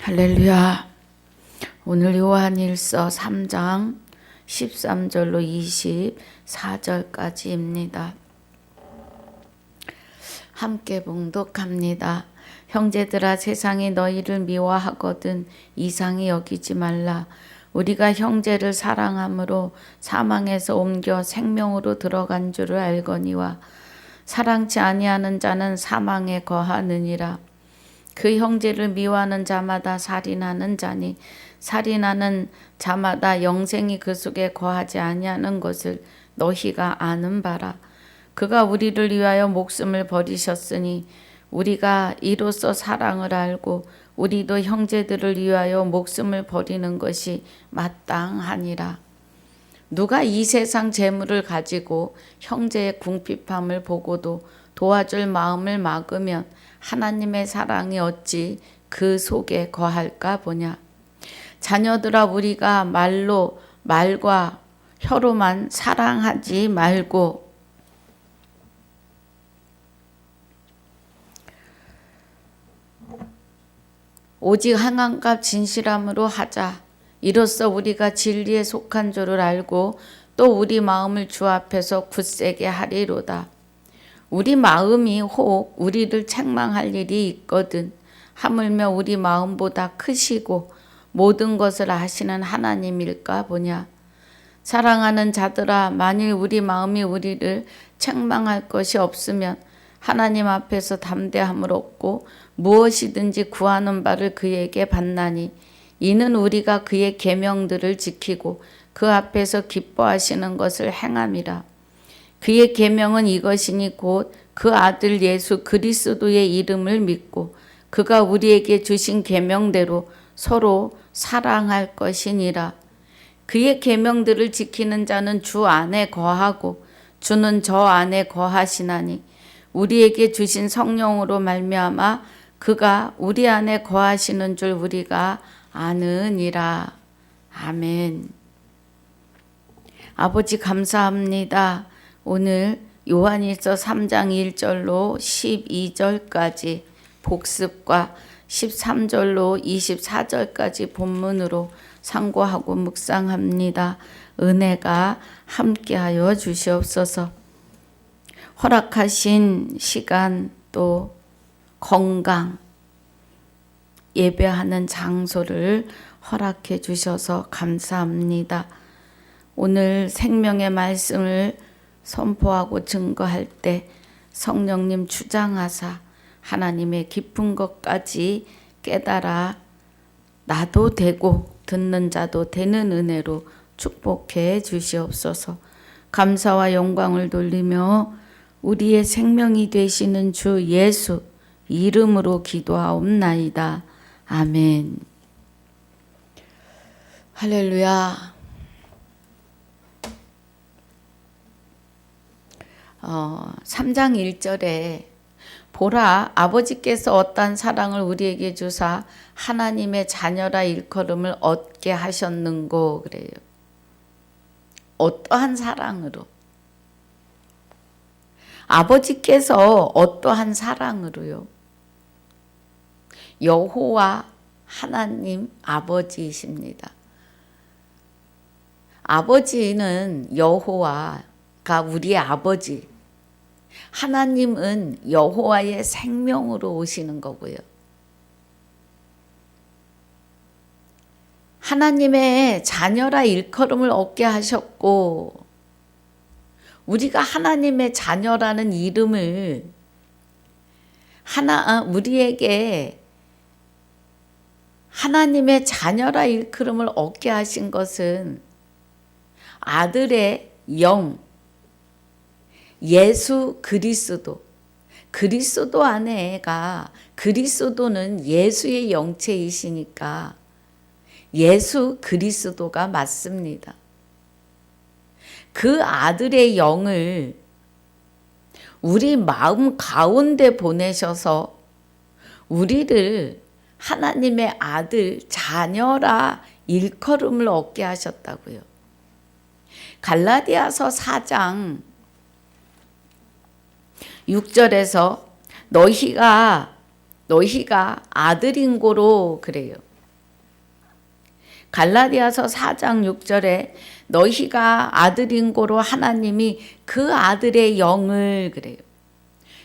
할렐루야. 오늘 요한일서 3장 13절로 24절까지입니다. 함께 봉독합니다. 형제들아, 세상이 너희를 미워하거든 이상히 여기지 말라. 우리가 형제를 사랑함으로 사망에서 옮겨 생명으로 들어간 줄을 알거니와 사랑치 아니하는 자는 사망에 거하느니라. 그 형제를 미워하는 자마다 살인하는 자니 살인하는 자마다 영생이 그 속에 거하지 아니하는 것을 너희가 아는 바라. 그가 우리를 위하여 목숨을 버리셨으니 우리가 이로써 사랑을 알고 우리도 형제들을 위하여 목숨을 버리는 것이 마땅하니라. 누가 이 세상 재물을 가지고 형제의 궁핍함을 보고도 도와줄 마음을 막으면 하나님의 사랑이 어찌 그 속에 거할까 보냐. 자녀들아, 우리가 말과 혀로만 사랑하지 말고 오직 항암과 진실함으로 하자. 이로써 우리가 진리에 속한 줄을 알고 또 우리 마음을 주 앞에서 굳세게 하리로다. 우리 마음이 혹 우리를 책망할 일이 있거든 하물며 우리 마음보다 크시고 모든 것을 아시는 하나님일까 보냐. 사랑하는 자들아, 만일 우리 마음이 우리를 책망할 것이 없으면 하나님 앞에서 담대함을 얻고 무엇이든지 구하는 바를 그에게 받나니 이는 우리가 그의 계명들을 지키고 그 앞에서 기뻐하시는 것을 행함이라. 그의 계명은 이것이니 곧 그 아들 예수 그리스도의 이름을 믿고 그가 우리에게 주신 계명대로 서로 사랑할 것이니라. 그의 계명들을 지키는 자는 주 안에 거하고 주는 저 안에 거하시나니 우리에게 주신 성령으로 말미암아 그가 우리 안에 거하시는 줄 우리가 아느니라. 아멘. 아버지, 감사합니다. 오늘 요한일서 3장 1절로 12절까지 복습과 13절로 24절까지 본문으로 상고하고 묵상합니다. 은혜가 함께하여 주시옵소서. 허락하신 시간 또 건강, 예배하는 장소를 허락해 주셔서 감사합니다. 오늘 생명의 말씀을 선포하고 증거할 때 성령님 주장하사 하나님의 깊은 것까지 깨달아 나도 되고 듣는 자도 되는 은혜로 축복해 주시옵소서. 감사와 영광을 돌리며 우리의 생명이 되시는 주 예수 이름으로 기도하옵나이다. 아멘. 할렐루야. 3장 1절에 보라, 아버지께서 어떠한 사랑을 우리에게 주사 하나님의 자녀라 일컬음을 얻게 하셨는고 그래요. 어떠한 사랑으로? 아버지께서 어떠한 사랑으로요? 여호와 하나님 아버지이십니다. 아버지는 여호와가 우리의 아버지, 하나님은 여호와의 생명으로 오시는 거고요. 하나님의 자녀라 일컬음을 얻게 하셨고 우리가 하나님의 자녀라는 이름을 우리에게 하나님의 자녀라 일컬음을 얻게 하신 것은 아들의 영 예수 그리스도 안에가 그리스도는 예수의 영체이시니까 예수 그리스도가 맞습니다. 그 아들의 영을 우리 마음 가운데 보내셔서 우리를 하나님의 아들 자녀라 일컬음을 얻게 하셨다고요. 갈라디아서 4장 6절에서 너희가 아들인 고로 그래요. 갈라디아서 4장 6절에 너희가 아들인 고로 하나님이 그 아들의 영을 그래요.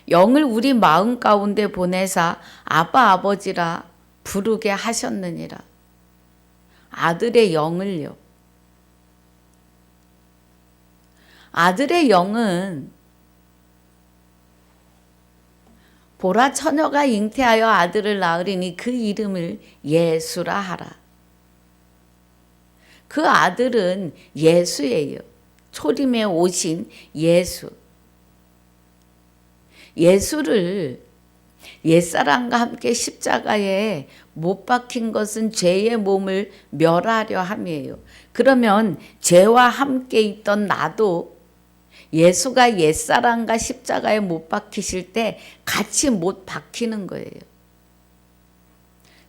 영을 우리 마음 가운데 보내사 아바 아버지라 부르게 하셨느니라. 아들의 영을요. 아들의 영은 보라 처녀가 잉태하여 아들을 낳으리니 그 이름을 예수라 하라. 그 아들은 예수예요. 초림에 오신 예수. 예수를 옛사람과 함께 십자가에 못 박힌 것은 죄의 몸을 멸하려 함이에요. 그러면 죄와 함께 있던 나도 예수가 옛사람과 십자가에 못 박히실 때 같이 못 박히는 거예요.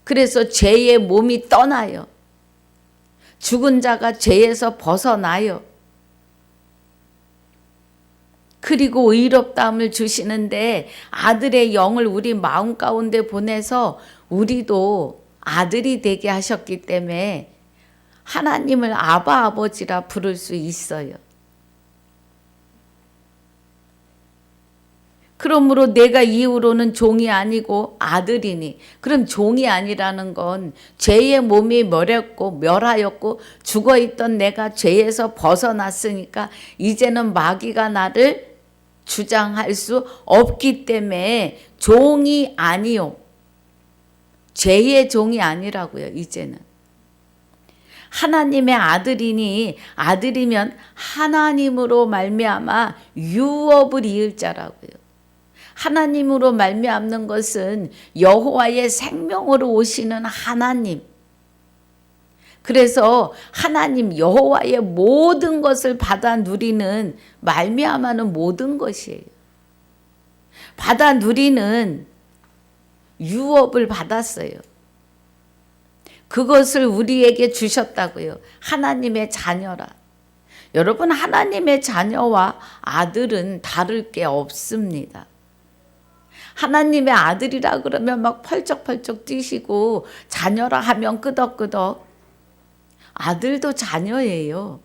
그래서 죄의 몸이 떠나요. 죽은 자가 죄에서 벗어나요. 그리고 의롭다함을 주시는데 아들의 영을 우리 마음 가운데 보내서 우리도 아들이 되게 하셨기 때문에 하나님을 아바 아버지라 부를 수 있어요. 그러므로 내가 이후로는 종이 아니고 아들이니, 그럼 종이 아니라는 건 죄의 몸이 멸하였고 죽어있던 내가 죄에서 벗어났으니까 이제는 마귀가 나를 주장할 수 없기 때문에 종이 아니요. 죄의 종이 아니라고요. 이제는. 하나님의 아들이니, 아들이면 하나님으로 말미암아 유업을 이을 자라고요. 하나님으로 말미암는 것은 여호와의 생명으로 오시는 하나님. 그래서 하나님 여호와의 모든 것을 받아 누리는 말미암아는 모든 것이에요. 받아 누리는 유업을 받았어요. 그것을 우리에게 주셨다고요. 하나님의 자녀라. 여러분, 하나님의 자녀와 아들은 다를 게 없습니다. 하나님의 아들이라 그러면 막 펄쩍펄쩍 뛰시고 자녀라 하면 끄덕끄덕. 아들도 자녀예요.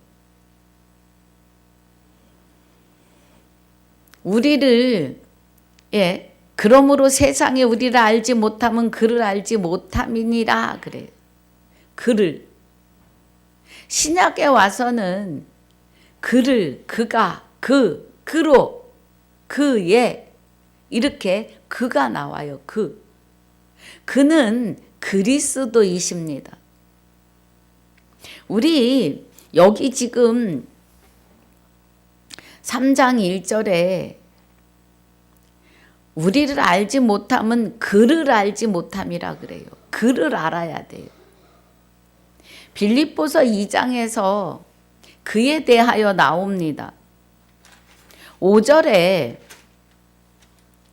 우리를 그러므로 세상에 우리를 알지 못함은 그를 알지 못함이니라 그래요. 그를. 신약에 와서는 그를, 그가, 그로, 그에 이렇게 그가 나와요. 그는 그리스도이십니다. 우리 여기 지금 3장 1절에 우리를 알지 못함은 그를 알지 못함이라 그래요. 그를 알아야 돼요. 빌립보서 2장에서 그에 대하여 나옵니다. 5절에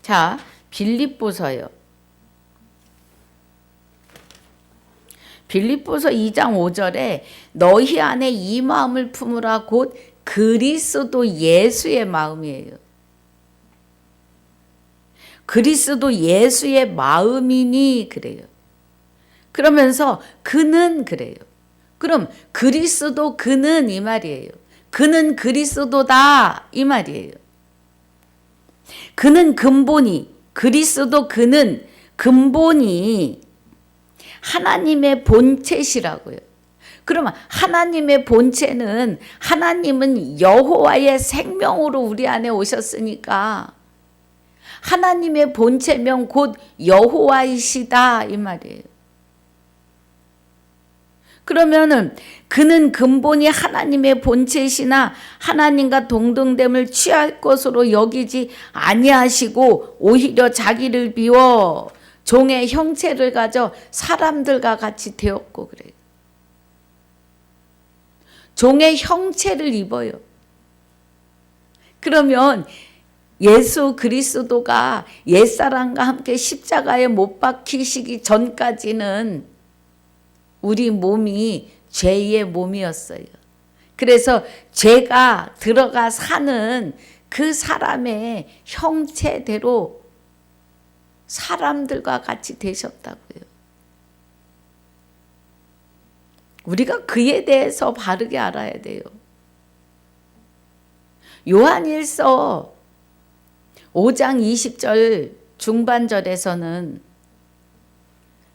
자, 빌립보서요. 빌립보서 2장 5절에 너희 안에 이 마음을 품으라 곧 그리스도 예수의 마음이에요. 그리스도 예수의 마음이니 그래요. 그러면서 그는 그래요. 그럼 그리스도 그는 이 말이에요. 그는 그리스도다 이 말이에요. 그는 근본이, 그리스도 그는 근본이 하나님의 본체시라고요. 그러면 하나님의 본체는, 하나님은 여호와의 생명으로 우리 안에 오셨으니까 하나님의 본체면 곧 여호와이시다 이 말이에요. 그러면은 그는 근본이 하나님의 본체이시나 하나님과 동등됨을 취할 것으로 여기지 아니하시고 오히려 자기를 비워 종의 형체를 가져 사람들과 같이 되었고 그래요. 종의 형체를 입어요. 그러면 예수 그리스도가 옛사람과 함께 십자가에 못 박히시기 전까지는 우리 몸이 죄의 몸이었어요. 그래서 죄가 들어가 사는 그 사람의 형체대로 사람들과 같이 되셨다고요. 우리가 그에 대해서 바르게 알아야 돼요. 요한일서 5장 20절 중반절에서는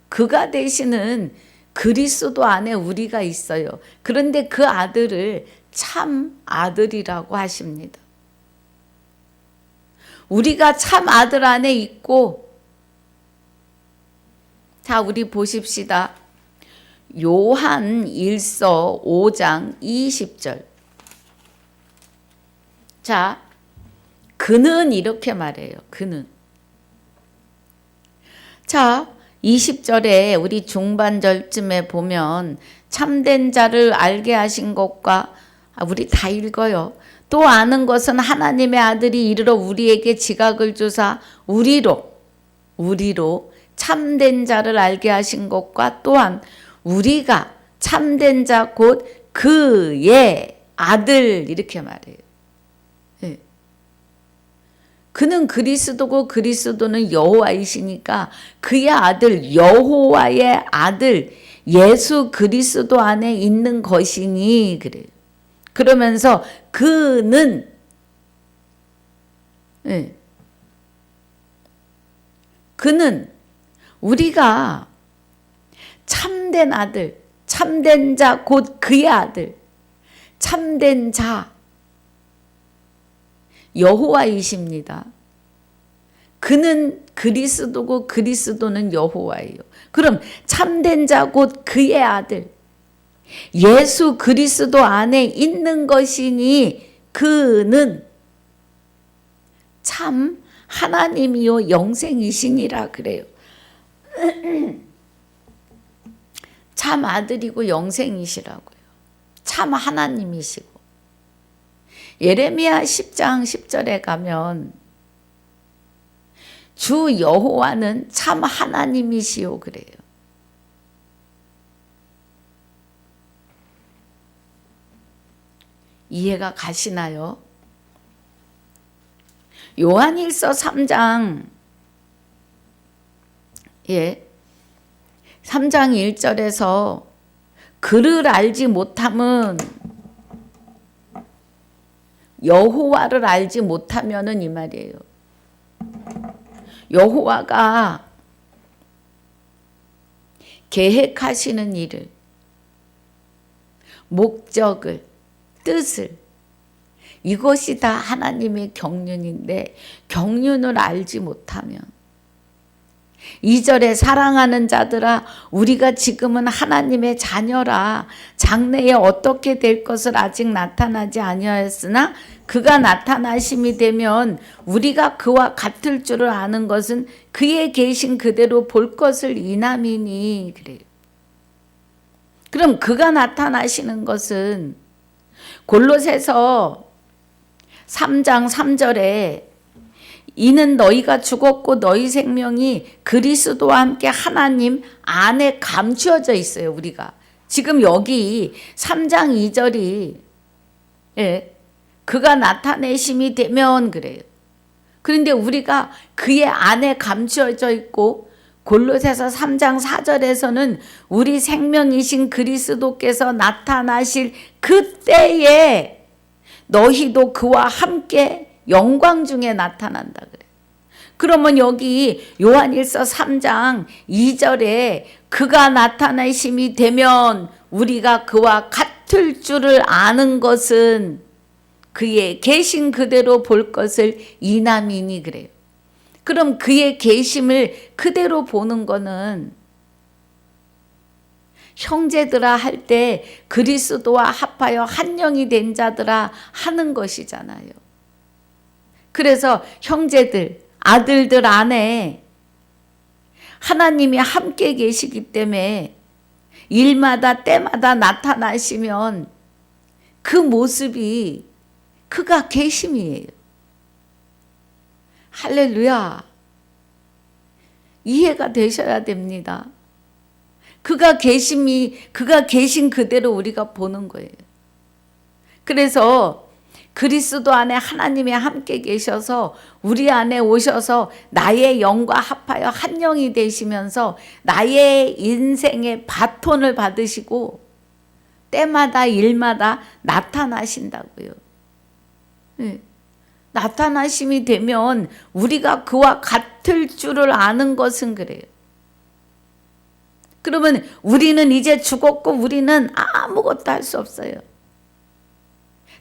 그가 되시는 그리스도 안에 우리가 있어요. 그런데 그 아들을 참 아들이라고 하십니다. 우리가 참 아들 안에 있고, 자, 우리 보십시다. 요한 1서 5장 20절. 자, 그는 이렇게 말해요. 그는. 자, 20절에 우리 중반절쯤에 보면 참된 자를 알게 하신 것과, 우리 다 읽어요. 또 아는 것은 하나님의 아들이 이르러 우리에게 지각을 주사 우리로 참된 자를 알게 하신 것과 또한 우리가 참된 자 곧 그의 아들, 이렇게 말해요. 네. 그는 그리스도고 그리스도는 여호와이시니까 그의 아들, 여호와의 아들 예수 그리스도 안에 있는 것이니, 그래요. 그러면서 그는, 네, 그는 우리가 참된 아들, 참된 자 곧 그의 아들, 참된 자 여호와이십니다. 그는 그리스도고 그리스도는 여호와예요. 그럼 참된 자 곧 그의 아들 예수 그리스도 안에 있는 것이니 그는 참 하나님이요 영생이시니라, 그래요. 참 아들이고 영생이시라고요. 참 하나님이시고. 예레미야 10장 10절에 가면 주 여호와는 참 하나님이시오, 그래요. 이해가 가시나요? 요한일서 3장 3장 1절에서 그를 알지 못함은, 여호와를 알지 못하면은 이 말이에요. 여호와가 계획하시는 일을, 목적을, 뜻을, 이것이 다 하나님의 경륜인데 경륜을 알지 못하면, 2절에 사랑하는 자들아 우리가 지금은 하나님의 자녀라 장래에 어떻게 될 것을 아직 나타나지 아니하였으나 그가 나타나심이 되면 우리가 그와 같을 줄을 아는 것은 그의 계신 그대로 볼 것을 이남이니, 그래요. 그럼 그가 나타나시는 것은 골로새서 3장 3절에 이는 너희가 죽었고 너희 생명이 그리스도와 함께 하나님 안에 감추어져 있어요. 우리가 지금 여기 3장 2절이 그가 나타내심이 되면, 그래요. 그런데 우리가 그의 안에 감추어져 있고, 골로새서 3장 4절에서는 우리 생명이신 그리스도께서 나타나실 그때에 너희도 그와 함께 영광 중에 나타난다, 그래. 그러면 여기 요한일서 3장 2절에 그가 나타나심이 되면 우리가 그와 같을 줄을 아는 것은 그의 계신 그대로 볼 것을 이남이니, 그래요. 그럼 그의 계심을 그대로 보는 거는 형제들아 할 때 그리스도와 합하여 한 영이 된 자들아 하는 것이잖아요. 그래서 형제들, 아들들 안에 하나님이 함께 계시기 때문에 일마다 때마다 나타나시면 그 모습이 그가 계심이에요. 할렐루야. 이해가 되셔야 됩니다. 그가 계신 그대로 우리가 보는 거예요. 그래서 그리스도 안에 하나님이 함께 계셔서 우리 안에 오셔서 나의 영과 합하여 한 영이 되시면서 나의 인생의 바톤을 받으시고 때마다 일마다 나타나신다고요. 네. 나타나심이 되면 우리가 그와 같을 줄을 아는 것은 그래요. 그러면 우리는 이제 죽었고 우리는 아무것도 할 수 없어요.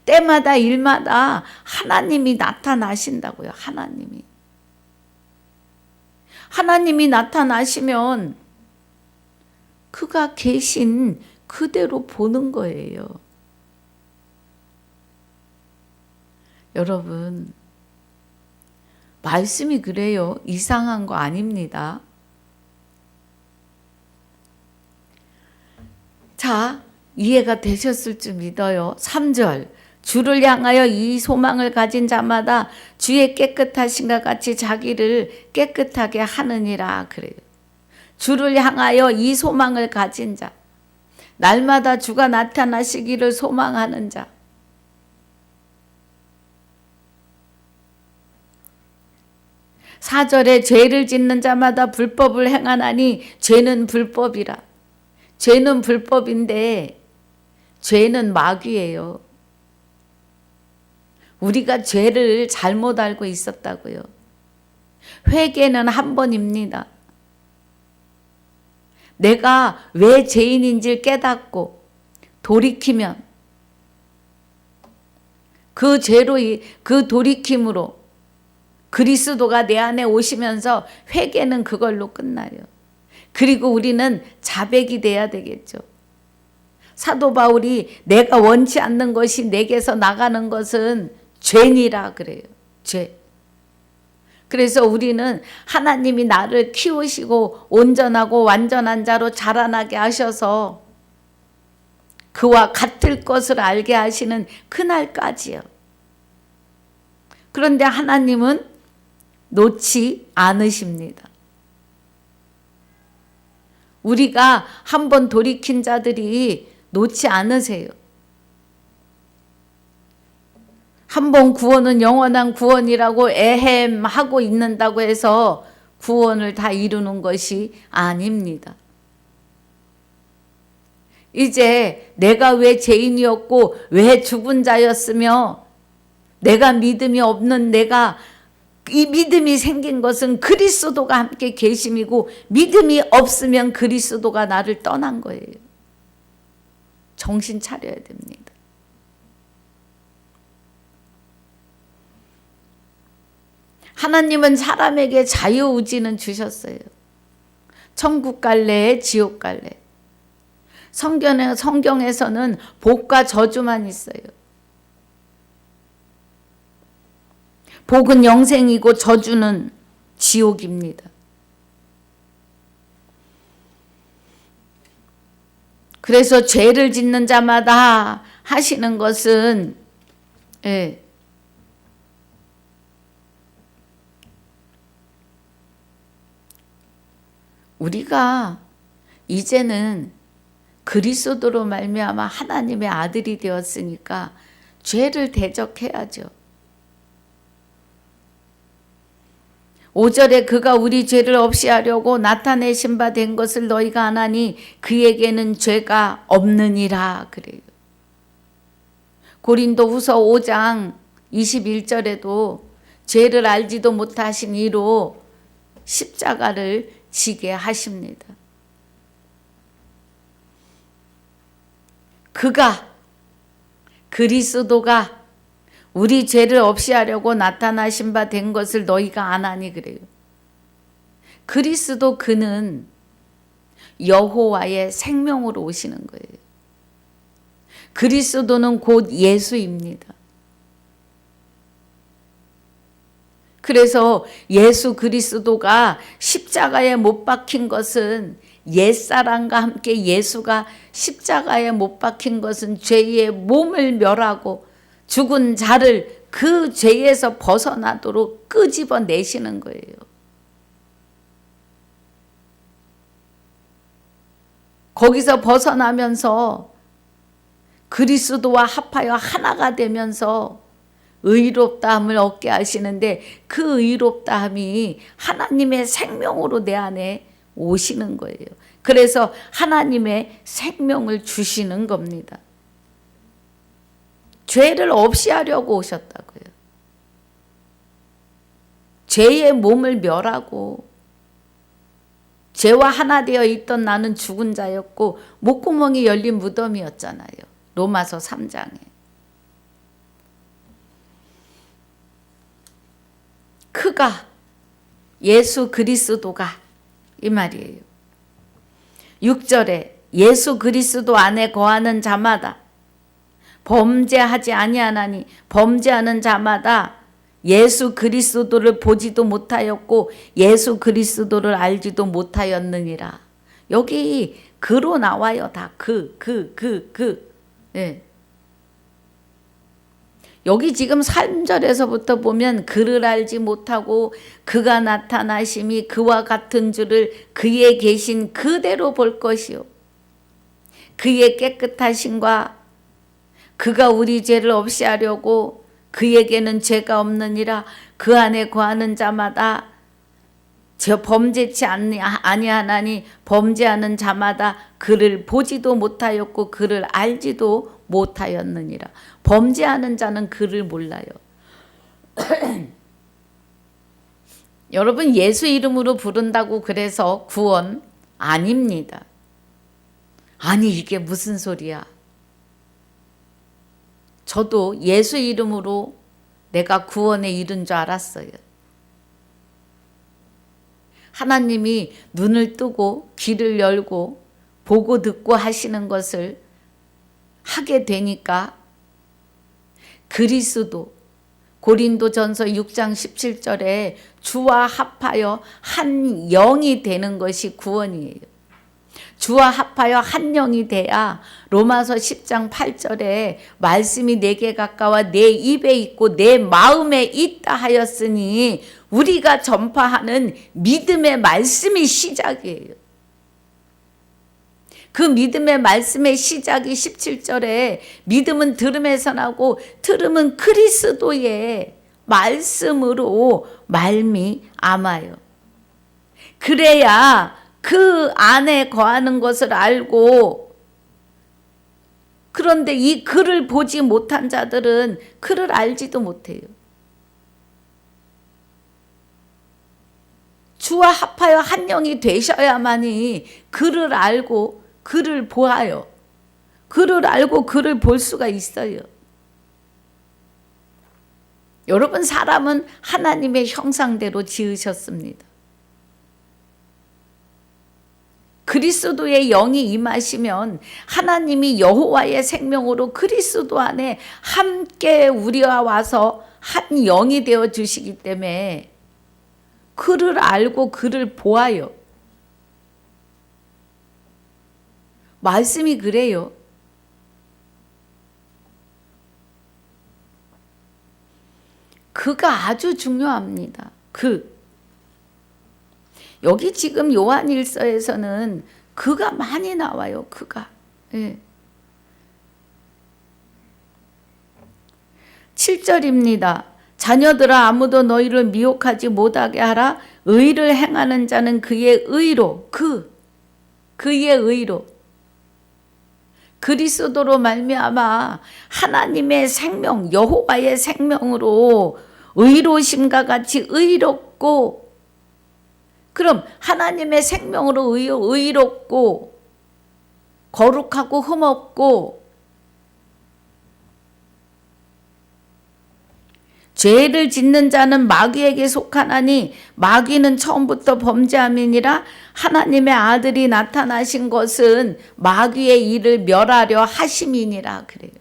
때마다 일마다 하나님이 나타나신다고요. 하나님이 나타나시면 그가 계신 그대로 보는 거예요. 여러분, 말씀이 그래요. 이상한 거 아닙니다. 자, 이해가 되셨을 줄 믿어요. 3절, 주를 향하여 이 소망을 가진 자마다 주의 깨끗하심과 같이 자기를 깨끗하게 하느니라 그래요. 주를 향하여 이 소망을 가진 자, 날마다 주가 나타나시기를 소망하는 자. 4절에 죄를 짓는 자마다 불법을 행하나니 죄는 불법이라. 죄는 불법인데 죄는 마귀예요. 우리가 죄를 잘못 알고 있었다고요. 회개는 한 번입니다. 내가 왜 죄인인지를 깨닫고 돌이키면 그 죄로 그 돌이킴으로 그리스도가 내 안에 오시면서 회개는 그걸로 끝나요. 그리고 우리는 자백이 돼야 되겠죠. 사도 바울이 내가 원치 않는 것이 내게서 나가는 것은 죄니라 그래요. 죄. 그래서 우리는 하나님이 나를 키우시고 온전하고 완전한 자로 자라나게 하셔서 그와 같을 것을 알게 하시는 그날까지요. 그런데 하나님은 놓지 않으십니다. 우리가 한번 돌이킨 자들이 놓지 않으세요. 한번 구원은 영원한 구원이라고 애헴하고 있는다고 해서 구원을 다 이루는 것이 아닙니다. 이제 내가 왜 죄인이었고 왜 죽은 자였으며 내가 믿음이 없는 내가 이 믿음이 생긴 것은 그리스도가 함께 계심이고 믿음이 없으면 그리스도가 나를 떠난 거예요. 정신 차려야 됩니다. 하나님은 사람에게 자유의지는 주셨어요. 천국 갈래, 지옥 갈래. 성경에서는 복과 저주만 있어요. 복은 영생이고 저주는 지옥입니다. 그래서 죄를 짓는 자마다 하시는 것은 우리가 이제는 그리스도로 말미암아 하나님의 아들이 되었으니까 죄를 대적해야죠. 5절에 그가 우리 죄를 없이 하려고 나타내신 바 된 것을 너희가 아나니 그에게는 죄가 없느니라 그래요. 고린도후서 5장 21절에도 죄를 알지도 못하신 이로 십자가를 지게 하십니다. 그리스도가 우리 죄를 없이 하려고 나타나신 바 된 것을 너희가 아나니 그래요. 그리스도 그는 여호와의 생명으로 오시는 거예요. 그리스도는 곧 예수입니다. 그래서 예수 그리스도가 십자가에 못 박힌 것은 옛사람과 함께 예수가 십자가에 못 박힌 것은 죄의 몸을 멸하고 죽은 자를 그 죄에서 벗어나도록 끄집어내시는 거예요. 거기서 벗어나면서 그리스도와 합하여 하나가 되면서 의롭다함을 얻게 하시는데 그 의롭다함이 하나님의 생명으로 내 안에 오시는 거예요. 그래서 하나님의 생명을 주시는 겁니다. 죄를 없이 하려고 오셨다고요. 죄의 몸을 멸하고 죄와 하나 되어 있던 나는 죽은 자였고 목구멍이 열린 무덤이었잖아요. 로마서 3장에. 그가 예수 그리스도가 이 말이에요. 6절에 예수 그리스도 안에 거하는 자마다 범죄하지 아니하나니 범죄하는 자마다 예수 그리스도를 보지도 못하였고 예수 그리스도를 알지도 못하였느니라. 여기 그로 나와요. 다 예. 여기 지금 3절에서부터 보면 그를 알지 못하고 그가 나타나심이 그와 같은 줄을 그의 계신 그대로 볼 것이요. 그의 깨끗하심과 그가 우리 죄를 없이 하려고 그에게는 죄가 없느니라. 그 안에 거하는 자마다 범죄치 아니하나니 범죄하는 자마다 그를 보지도 못하였고 그를 알지도 못하였느니라. 범죄하는 자는 그를 몰라요. 여러분, 예수 이름으로 부른다고 그래서 구원 아닙니다. 아니, 이게 무슨 소리야. 저도 예수 이름으로 내가 구원에 이른 줄 알았어요. 하나님이 눈을 뜨고 귀를 열고 보고 듣고 하시는 것을 하게 되니까 그리스도 고린도전서 6장 17절에 주와 합하여 한 영이 되는 것이 구원이에요. 주와 합하여 한 영이 돼야 로마서 10장 8절에 말씀이 내게 가까워 내 입에 있고 내 마음에 있다 하였으니 우리가 전파하는 믿음의 말씀이 시작이에요. 그 믿음의 말씀의 시작이 17절에 믿음은 들음에서 나고 들음은 그리스도의 말씀으로 말미암아요. 그래야 그 안에 거하는 것을 알고, 그런데 이 그를 보지 못한 자들은 그를 알지도 못해요. 주와 합하여 한 영이 되셔야만이 그를 알고 그를 보아요. 그를 알고 그를 볼 수가 있어요. 여러분, 사람은 하나님의 형상대로 지으셨습니다. 그리스도의 영이 임하시면 하나님이 여호와의 생명으로 그리스도 안에 함께 우리와 와서 한 영이 되어 주시기 때문에 그를 알고 그를 보아요. 말씀이 그래요. 그가 아주 중요합니다. 여기 지금 요한일서에서는 그가 많이 나와요. 그가. 예. 7절입니다. 자녀들아, 아무도 너희를 미혹하지 못하게 하라. 의를 행하는 자는 그의 의로, 그의 의로, 그리스도로 말미암아 하나님의 생명, 여호와의 생명으로 의로심과 같이 의롭고, 그럼 하나님의 생명으로 의롭고 거룩하고 흠없고 죄를 짓는 자는 마귀에게 속하나니 마귀는 처음부터 범죄함이니라. 하나님의 아들이 나타나신 것은 마귀의 일을 멸하려 하심이니라. 그래요.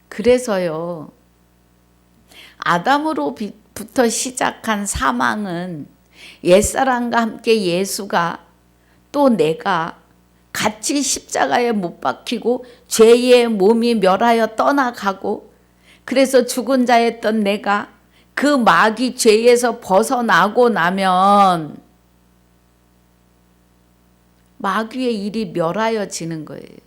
그래서요, 아담으로부터 시작한 사망은 옛사람과 함께 예수가 또 내가 같이 십자가에 못 박히고 죄의 몸이 멸하여 떠나가고, 그래서 죽은 자였던 내가 그 마귀 죄에서 벗어나고 나면 마귀의 일이 멸하여지는 거예요.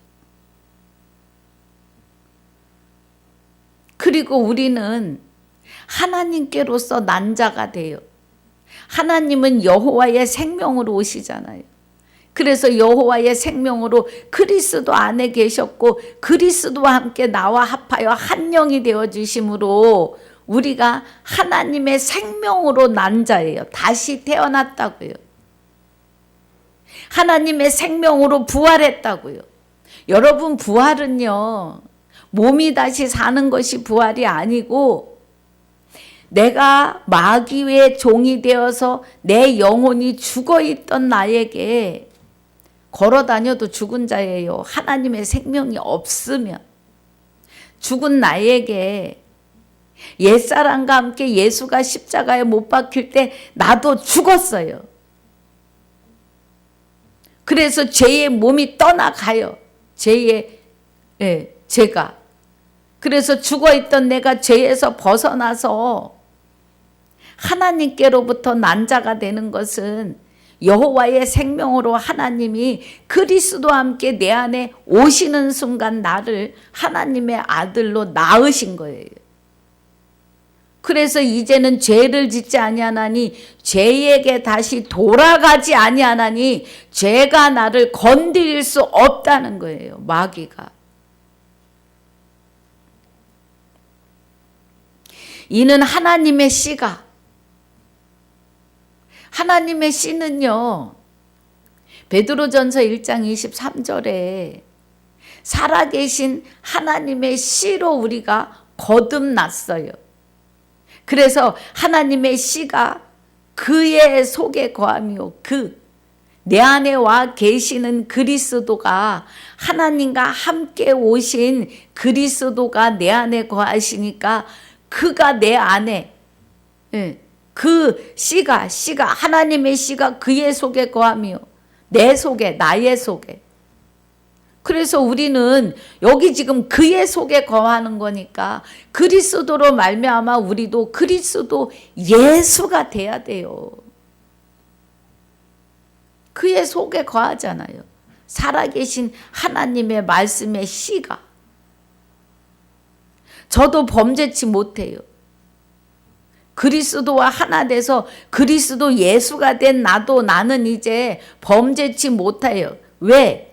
그리고 우리는 하나님께로서 난 자가 돼요. 하나님은 여호와의 생명으로 오시잖아요. 그래서 여호와의 생명으로 그리스도 안에 계셨고 그리스도와 함께 나와 합하여 한 영이 되어 주심으로 우리가 하나님의 생명으로 난 자예요. 다시 태어났다고요. 하나님의 생명으로 부활했다고요. 여러분, 부활은요, 몸이 다시 사는 것이 부활이 아니고 내가 마귀의 종이 되어서 내 영혼이 죽어있던 나에게 걸어다녀도 죽은 자예요. 하나님의 생명이 없으면. 죽은 나에게 옛사람과 함께 예수가 십자가에 못 박힐 때 나도 죽었어요. 그래서 죄의 몸이 떠나가요. 죄가. 그래서 죽어있던 내가 죄에서 벗어나서 하나님께로부터 난 자가 되는 것은 여호와의 생명으로 하나님이 그리스도와 함께 내 안에 오시는 순간 나를 하나님의 아들로 낳으신 거예요. 그래서 이제는 죄를 짓지 아니하나니 죄에게 다시 돌아가지 아니하나니 죄가 나를 건드릴 수 없다는 거예요. 마귀가. 이는 하나님의 씨가, 하나님의 씨는요, 베드로전서 1장 23절에 살아계신 하나님의 씨로 우리가 거듭났어요. 그래서 하나님의 씨가 그의 속에 거하며 내 안에 와 계시는 그리스도가, 하나님과 함께 오신 그리스도가 내 안에 거하시니까 그가 내 안에, 그 씨가 하나님의 씨가 그의 속에 거하며 내 속에, 나의 속에. 그래서 우리는 여기 지금 그의 속에 거하는 거니까 그리스도로 말미암아 우리도 그리스도 예수가 돼야 돼요. 그의 속에 거하잖아요. 살아계신 하나님의 말씀의 씨가. 저도 범죄치 못해요. 그리스도와 하나 돼서 그리스도 예수가 된 나는 이제 범죄치 못해요. 왜?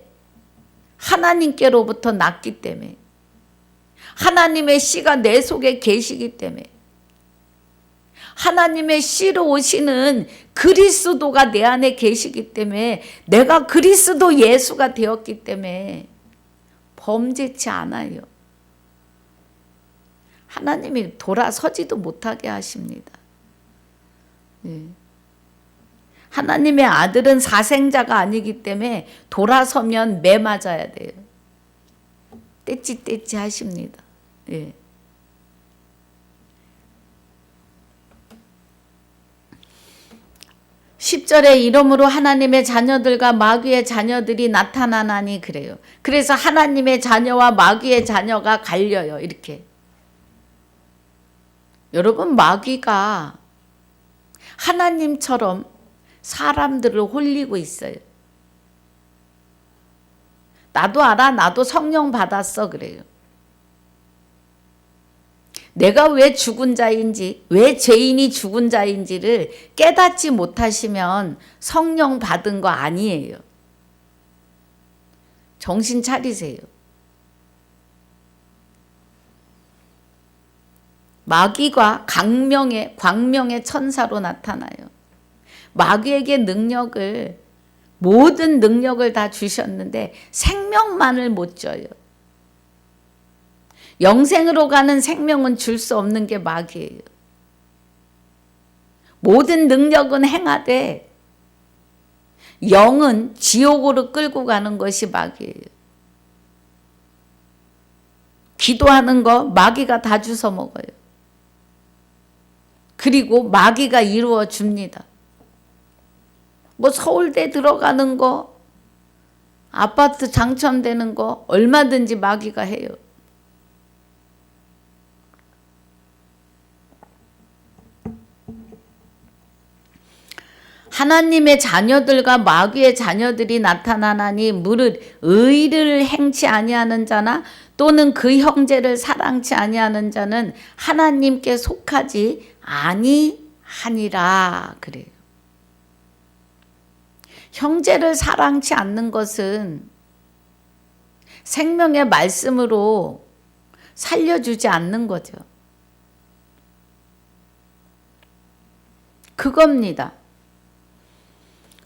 하나님께로부터 났기 때문에. 하나님의 씨가 내 속에 계시기 때문에. 하나님의 씨로 오시는 그리스도가 내 안에 계시기 때문에 내가 그리스도 예수가 되었기 때문에 범죄치 않아요. 하나님이 돌아서지도 못하게 하십니다. 하나님의 아들은 사생자가 아니기 때문에 돌아서면 매 맞아야 돼요. 떼찌 하십니다. 10절에 이러므로 하나님의 자녀들과 마귀의 자녀들이 나타나나니 그래요. 그래서 하나님의 자녀와 마귀의 자녀가 갈려요. 이렇게. 여러분, 마귀가 하나님처럼 사람들을 홀리고 있어요. 나도 알아. 나도 성령 받았어. 그래요. 내가 왜 죽은 자인지, 왜 죄인이 죽은 자인지를 깨닫지 못하시면 성령 받은 거 아니에요. 정신 차리세요. 마귀가 광명의 천사로 나타나요. 마귀에게 모든 능력을 다 주셨는데 생명만을 못 줘요. 영생으로 가는 생명은 줄 수 없는 게 마귀예요. 모든 능력은 행하되 영은 지옥으로 끌고 가는 것이 마귀예요. 기도하는 거 마귀가 다 주워 먹어요. 그리고 마귀가 이루어 줍니다. 뭐 서울대 들어가는 거, 아파트 당첨되는 거 얼마든지 마귀가 해요. 하나님의 자녀들과 마귀의 자녀들이 나타나나니 무릇 의를 행치 아니하는 자나 또는 그 형제를 사랑치 아니하는 자는 하나님께 속하지 아니하니라 그래요. 형제를 사랑치 않는 것은 생명의 말씀으로 살려주지 않는 거죠. 그겁니다.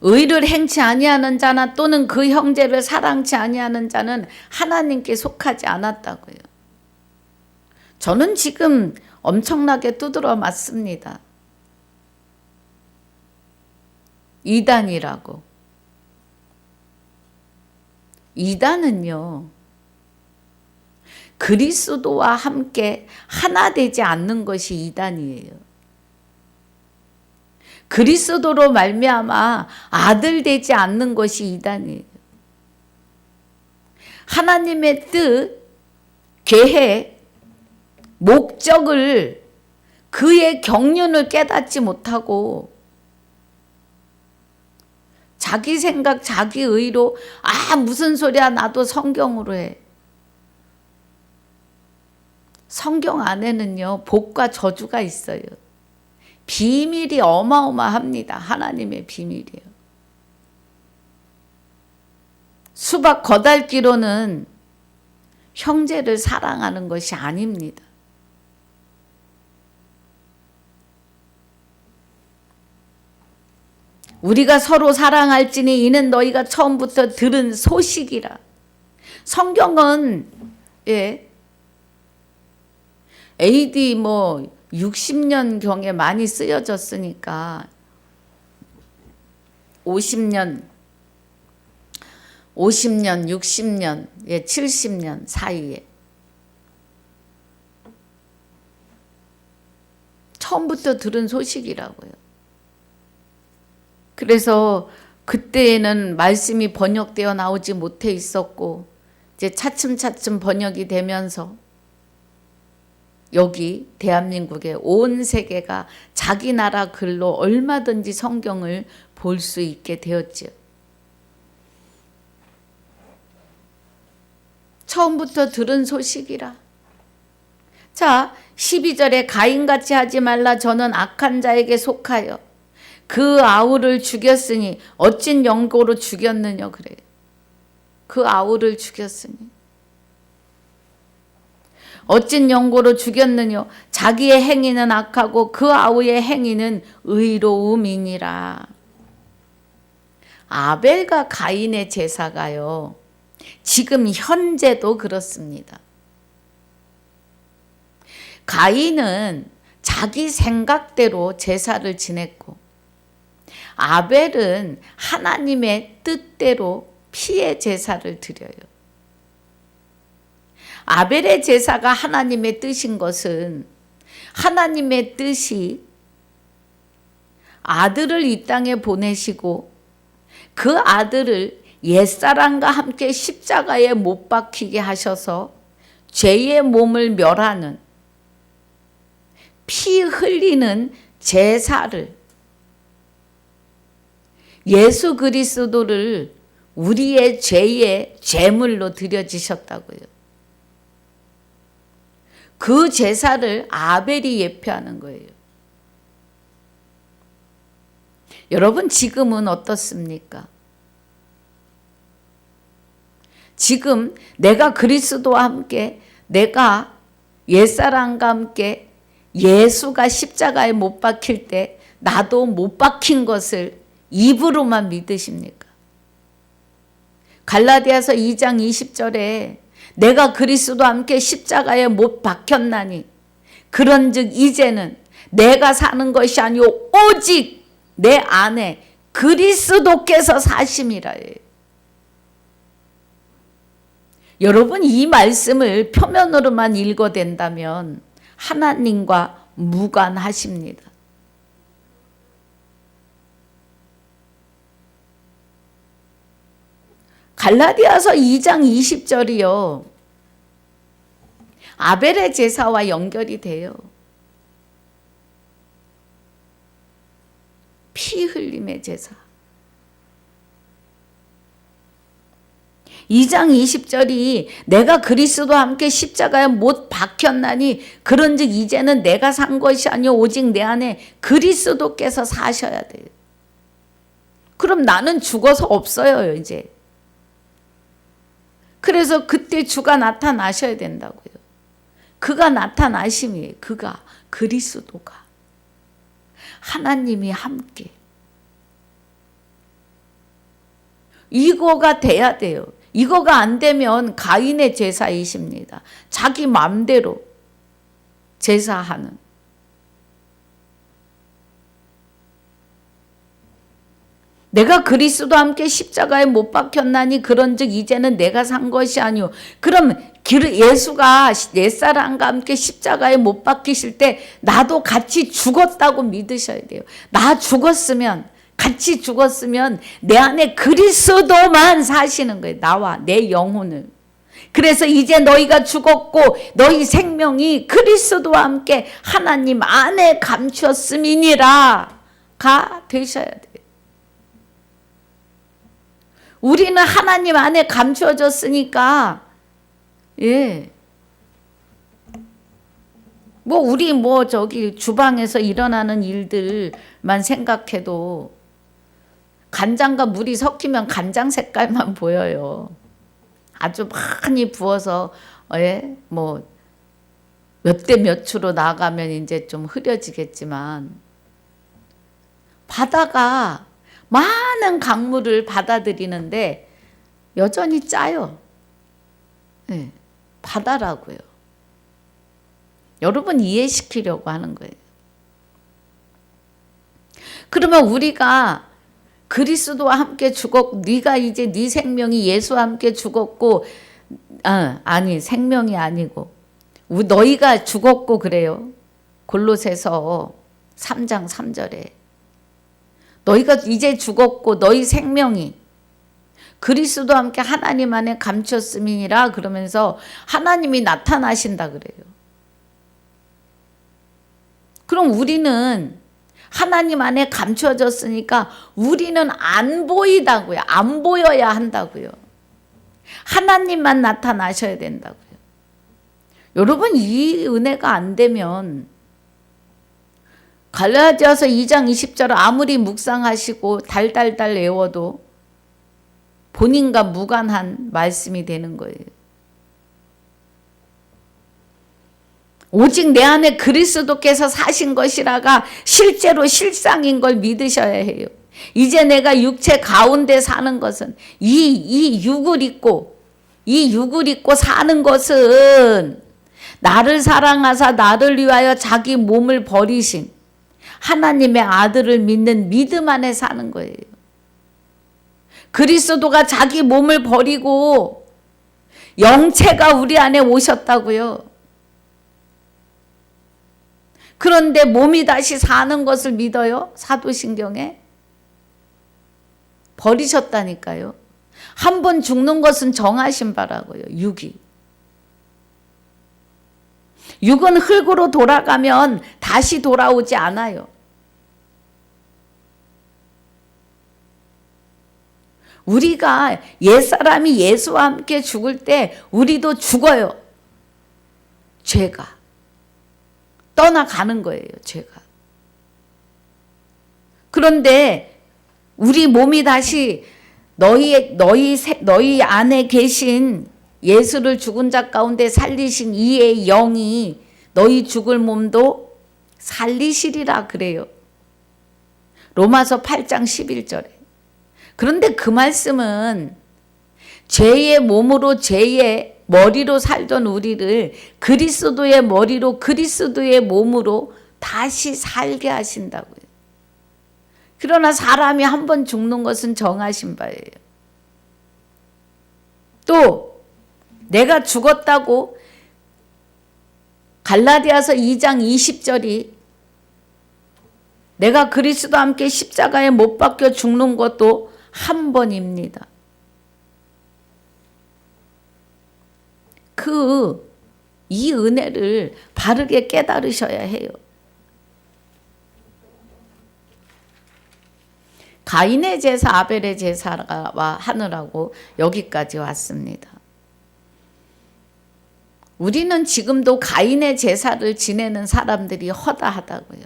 의를 행치 아니하는 자나 또는 그 형제를 사랑치 아니하는 자는 하나님께 속하지 않았다고요. 저는 지금 엄청나게 두드러 맞습니다. 이단이라고. 이단은요, 그리스도와 함께 하나 되지 않는 것이 이단이에요. 그리스도로 말미암아 아들 되지 않는 것이 이단이에요. 하나님의 뜻, 계획, 목적을, 그의 경륜을 깨닫지 못하고 자기 생각, 자기 의로 무슨 소리야, 나도 성경으로 해. 성경 안에는요, 복과 저주가 있어요. 비밀이 어마어마합니다. 하나님의 비밀이에요. 수박 거달기로는 형제를 사랑하는 것이 아닙니다. 우리가 서로 사랑할지니 이는 너희가 처음부터 들은 소식이라. 성경은 AD 60년경에 많이 쓰여졌으니까 50년, 60년, 70년 사이에 처음부터 들은 소식이라고요. 그래서 그때에는 말씀이 번역되어 나오지 못해 있었고 이제 차츰차츰 번역이 되면서 여기 대한민국의 온 세계가 자기 나라 글로 얼마든지 성경을 볼 수 있게 되었죠. 처음부터 들은 소식이라. 자, 12절에 가인같이 하지 말라. 저는 악한 자에게 속하여 그 아우를 죽였으니 어찐 영고로 죽였느냐 그래요. 그 아우를 죽였으니 어찐 영고로 죽였느냐. 자기의 행위는 악하고 그 아우의 행위는 의로움이니라. 아벨과 가인의 제사가요, 지금 현재도 그렇습니다. 가인은 자기 생각대로 제사를 지냈고 아벨은 하나님의 뜻대로 피의 제사를 드려요. 아벨의 제사가 하나님의 뜻인 것은 하나님의 뜻이 아들을 이 땅에 보내시고 그 아들을 옛사람과 함께 십자가에 못 박히게 하셔서 죄의 몸을 멸하는 피 흘리는 제사를, 예수 그리스도를 우리의 죄의 제물로 드려지셨다고요. 그 제사를 아벨이 예표하는 거예요. 여러분, 지금은 어떻습니까? 지금 내가 그리스도와 함께, 내가 옛사람과 함께 예수가 십자가에 못 박힐 때 나도 못 박힌 것을 입으로만 믿으십니까? 갈라디아서 2장 20절에 내가 그리스도와 함께 십자가에 못 박혔나니 그런즉 이제는 내가 사는 것이 아니오 오직 내 안에 그리스도께서 사심이라 해요. 여러분, 이 말씀을 표면으로만 읽어댄다면 하나님과 무관하십니다. 갈라디아서 2장 20절이요. 아벨의 제사와 연결이 돼요. 피 흘림의 제사. 2장 20절이 내가 그리스도와 함께 십자가에 못 박혔나니 그런즉 이제는 내가 산 것이 아니오 오직 내 안에 그리스도께서 사셔야 돼요. 그럼 나는 죽어서 없어요, 이제. 그래서 그때 주가 나타나셔야 된다고요. 그가 나타나심이에요. 그가, 그리스도가. 하나님이 함께. 이거가 돼야 돼요. 이거가 안 되면 가인의 제사이십니다. 자기 마음대로 제사하는. 내가 그리스도와 함께 십자가에 못 박혔나니 그런즉 이제는 내가 산 것이 아니오. 그럼 예수가 옛사람과 함께 십자가에 못 박히실 때 나도 같이 죽었다고 믿으셔야 돼요. 나 죽었으면, 같이 죽었으면 내 안에 그리스도만 사시는 거예요. 나와 내 영혼을. 그래서 이제 너희가 죽었고 너희 생명이 그리스도와 함께 하나님 안에 감추었음이니라 가 되셔야 돼요. 우리는 하나님 안에 감추어졌으니까, 예. 우리 저기 주방에서 일어나는 일들만 생각해도 간장과 물이 섞이면 간장 색깔만 보여요. 아주 많이 부어서, 예. 몇 대 몇으로 나가면 이제 좀 흐려지겠지만, 바다가 많은 강물을 받아들이는데 여전히 짜요. 네, 바다라고요. 여러분 이해시키려고 하는 거예요. 그러면 우리가 그리스도와 함께 죽었고, 네가 이제 네 생명이 예수와 함께 죽었고, 아니 생명이 아니고 너희가 죽었고 그래요. 골로새서 3장 3절에 너희가 이제 죽었고 너희 생명이 그리스도와 함께 하나님 안에 감췄음이니라 그러면서 하나님이 나타나신다 그래요. 그럼 우리는 하나님 안에 감춰졌으니까 우리는 안 보이다고요. 안 보여야 한다고요. 하나님만 나타나셔야 된다고요. 여러분 이 은혜가 안 되면 갈라디아서 2장 20절 아무리 묵상하시고 달달달 외워도 본인과 무관한 말씀이 되는 거예요. 오직 내 안에 그리스도께서 사신 것이라가 실제로 실상인 걸 믿으셔야 해요. 이제 내가 육체 가운데 사는 것은 이 육을 입고 사는 것은 나를 사랑하사 나를 위하여 자기 몸을 버리신 하나님의 아들을 믿는 믿음 안에 사는 거예요. 그리스도가 자기 몸을 버리고 영체가 우리 안에 오셨다고요. 그런데 몸이 다시 사는 것을 믿어요? 사도신경에? 버리셨다니까요. 한 번 죽는 것은 정하신 바라고요. 육은 흙으로 돌아가면 다시 돌아오지 않아요. 우리가 옛사람이 예수와 함께 죽을 때 우리도 죽어요. 죄가. 떠나가는 거예요. 죄가. 그런데 우리 몸이 다시 너희 안에 계신 예수를 죽은 자 가운데 살리신 이의 영이 너희 죽을 몸도 살리시리라 그래요. 로마서 8장 11절에. 그런데 그 말씀은 죄의 몸으로 죄의 머리로 살던 우리를 그리스도의 머리로 그리스도의 몸으로 다시 살게 하신다고요. 그러나 사람이 한 번 죽는 것은 정하신 바예요. 또 내가 죽었다고 갈라디아서 2장 20절이 내가 그리스도와 함께 십자가에 못 박혀 죽는 것도 한 번입니다. 이 은혜를 바르게 깨달으셔야 해요. 가인의 제사, 아벨의 제사와 하느라고 여기까지 왔습니다. 우리는 지금도 가인의 제사를 지내는 사람들이 허다하다고요.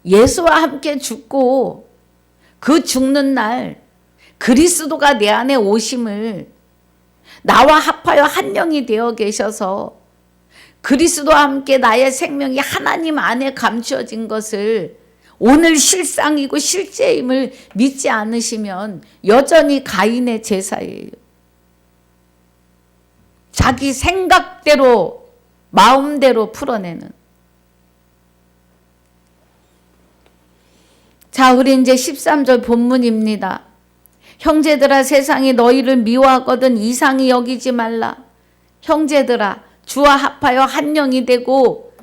예수와 함께 죽고 그 죽는 날 그리스도가 내 안에 오심을, 나와 합하여 한 영이 되어 계셔서 그리스도와 함께 나의 생명이 하나님 안에 감추어진 것을 오늘 실상이고 실제임을 믿지 않으시면 여전히 가인의 제사예요. 자기 생각대로 마음대로 풀어내는. 자, 우리 이제 13절 본문입니다. 형제들아, 세상이 너희를 미워하거든 이상히 여기지 말라. 형제들아, 주와 합하여 한 영이 되고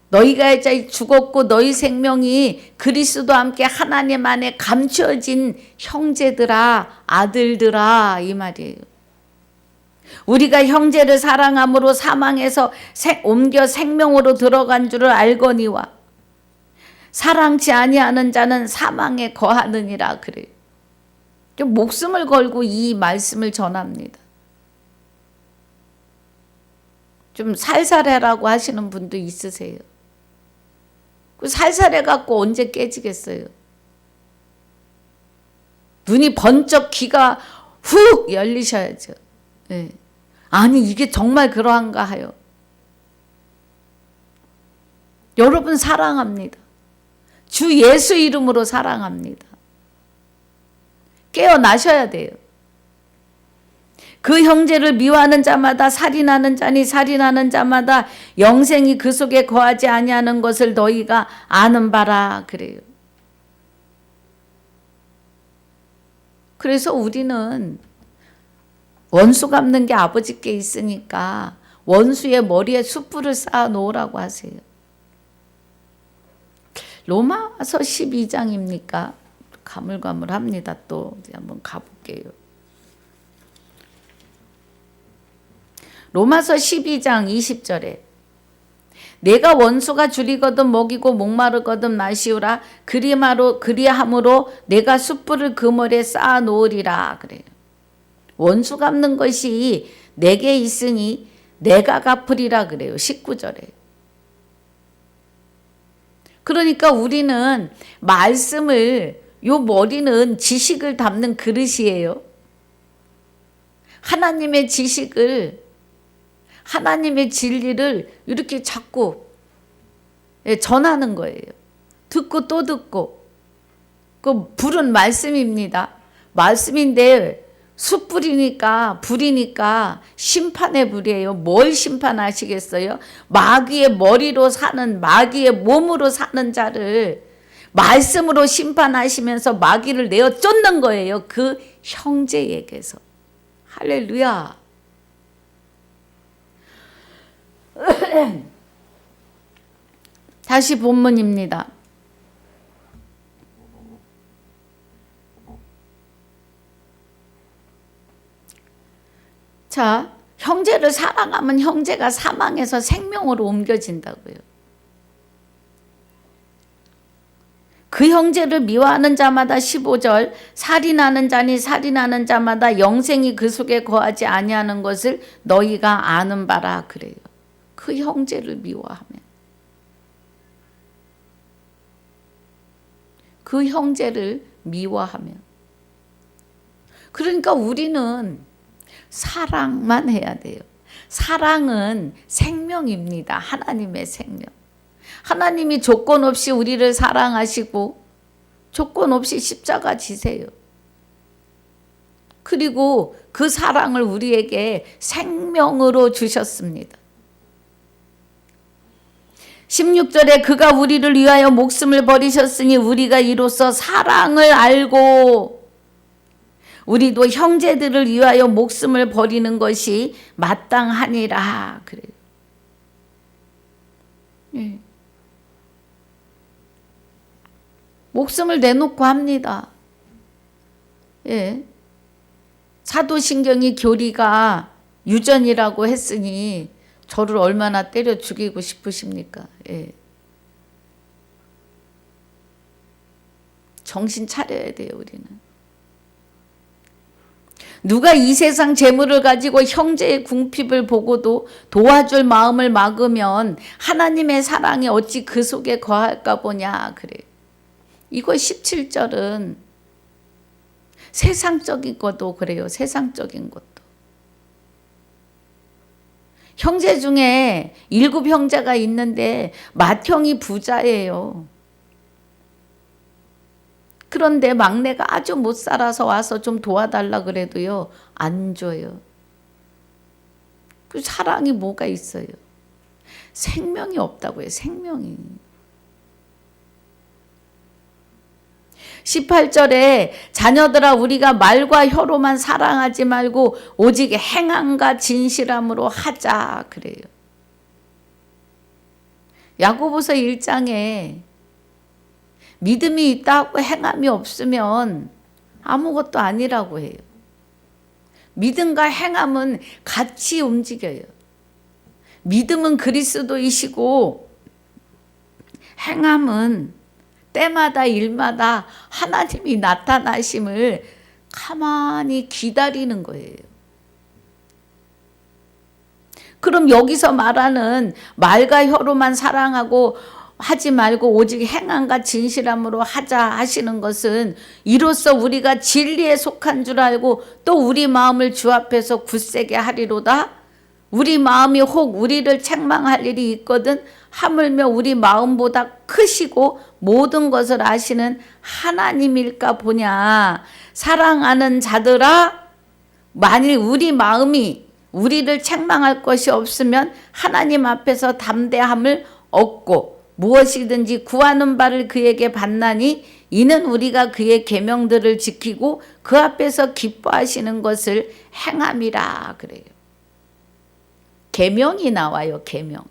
너희가 이제 죽었고 너희 생명이 그리스도와 함께 하나님 안에 감추어진 형제들아, 아들들아, 이 말이에요. 우리가 형제를 사랑함으로 사망에서 옮겨 생명으로 들어간 줄을 알거니와 사랑치 아니하는 자는 사망에 거하느니라 그래요. 좀 목숨을 걸고 이 말씀을 전합니다. 좀 살살해라고 하시는 분도 있으세요. 그 살살해갖고 언제 깨지겠어요? 눈이 번쩍 귀가 훅 열리셔야죠. 네. 아니 이게 정말 그러한가 하여. 여러분 사랑합니다. 주 예수 이름으로 사랑합니다. 깨어나셔야 돼요. 그 형제를 미워하는 자마다 살인하는 자니 살인하는 자마다 영생이 그 속에 거하지 아니하는 것을 너희가 아는 바라 그래요. 그래서 우리는 원수 갚는 게 아버지께 있으니까 원수의 머리에 숯불을 쌓아 놓으라고 하세요. 로마서 12장입니까? 가물가물합니다. 또 한번 가볼게요. 로마서 12장 20절에 내가 원수가 줄이거든 먹이고 목마르거든 마시우라. 그리함으로 내가 숯불을 그 머리에 쌓아 놓으리라 그래요. 원수 갚는 것이 내게 있으니 내가 갚으리라 그래요. 19절에. 그러니까 우리는 말씀을, 요 머리는 지식을 담는 그릇이에요. 하나님의 지식을, 하나님의 진리를 이렇게 자꾸 전하는 거예요. 듣고 또 듣고. 그 불은 말씀입니다. 말씀인데 숯불이니까, 불이니까 심판의 불이에요. 뭘 심판하시겠어요? 마귀의 머리로 사는, 마귀의 몸으로 사는 자를 말씀으로 심판하시면서 마귀를 내어 쫓는 거예요. 그 형제에게서. 할렐루야. 다시 본문입니다. 자, 형제를 사랑하면 형제가 사망에서 생명으로 옮겨진다고요. 그 형제를 미워하는 자마다 15절 살인하는 자니 살인하는 자마다 영생이 그 속에 거하지 아니하는 것을 너희가 아는 바라 그래요. 그 형제를 미워하면, 그 형제를 미워하면. 그러니까 우리는 사랑만 해야 돼요. 사랑은 생명입니다. 하나님의 생명. 하나님이 조건 없이 우리를 사랑하시고 조건 없이 십자가 지세요. 그리고 그 사랑을 우리에게 생명으로 주셨습니다. 16절에 그가 우리를 위하여 목숨을 버리셨으니 우리가 이로써 사랑을 알고 우리도 형제들을 위하여 목숨을 버리는 것이 마땅하니라 그래요. 예. 목숨을 내놓고 합니다. 예. 사도신경이 교리가 유전이라고 했으니 저를 얼마나 때려 죽이고 싶으십니까? 예. 정신 차려야 돼요, 우리는. 누가 이 세상 재물을 가지고 형제의 궁핍을 보고도 도와줄 마음을 막으면 하나님의 사랑이 어찌 그 속에 거할까 보냐 그래요. 이거 17절은 세상적인 것도 그래요. 세상적인 것도. 형제 중에 7 형제가 있는데 맏형이 부자예요. 그런데 막내가 아주 못 살아서 와서 좀 도와달라 그래도요, 안 줘요. 그 사랑이 뭐가 있어요? 생명이 없다고요. 생명이. 18절에 자녀들아 우리가 말과 혀로만 사랑하지 말고 오직 행함과 진실함으로 하자 그래요. 야고보서 1장에 믿음이 있다고 행함이 없으면 아무것도 아니라고 해요. 믿음과 행함은 같이 움직여요. 믿음은 그리스도이시고 행함은 때마다 일마다 하나님이 나타나심을 가만히 기다리는 거예요. 그럼 여기서 말하는 말과 혀로만 사랑하고 하지 말고 오직 행함과 진실함으로 하자 하시는 것은 이로써 우리가 진리에 속한 줄 알고 또 우리 마음을 주 앞에서 굳세게 하리로다. 우리 마음이 혹 우리를 책망할 일이 있거든 하물며 우리 마음보다 크시고 모든 것을 아시는 하나님일까 보냐. 사랑하는 자들아, 만일 우리 마음이 우리를 책망할 것이 없으면 하나님 앞에서 담대함을 얻고 무엇이든지 구하는 바를 그에게 받나니 이는 우리가 그의 계명들을 지키고 그 앞에서 기뻐하시는 것을 행함이라 그래요. 계명이 나와요. 계명.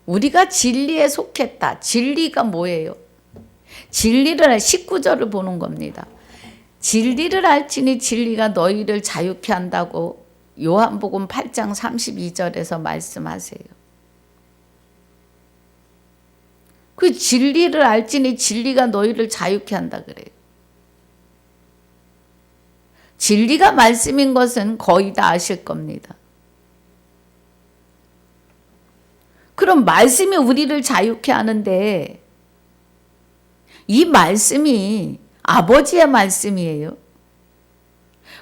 우리가 진리에 속했다. 진리가 뭐예요? 진리를 19절을 보는 겁니다. 진리를 알지니 진리가 너희를 자유케 한다고 요한복음 8장 32절에서 말씀하세요. 그 진리를 알지니 진리가 너희를 자유케 한다 그래요. 진리가 말씀인 것은 거의 다 아실 겁니다. 그럼 말씀이 우리를 자유케 하는데 이 말씀이 아버지의 말씀이에요.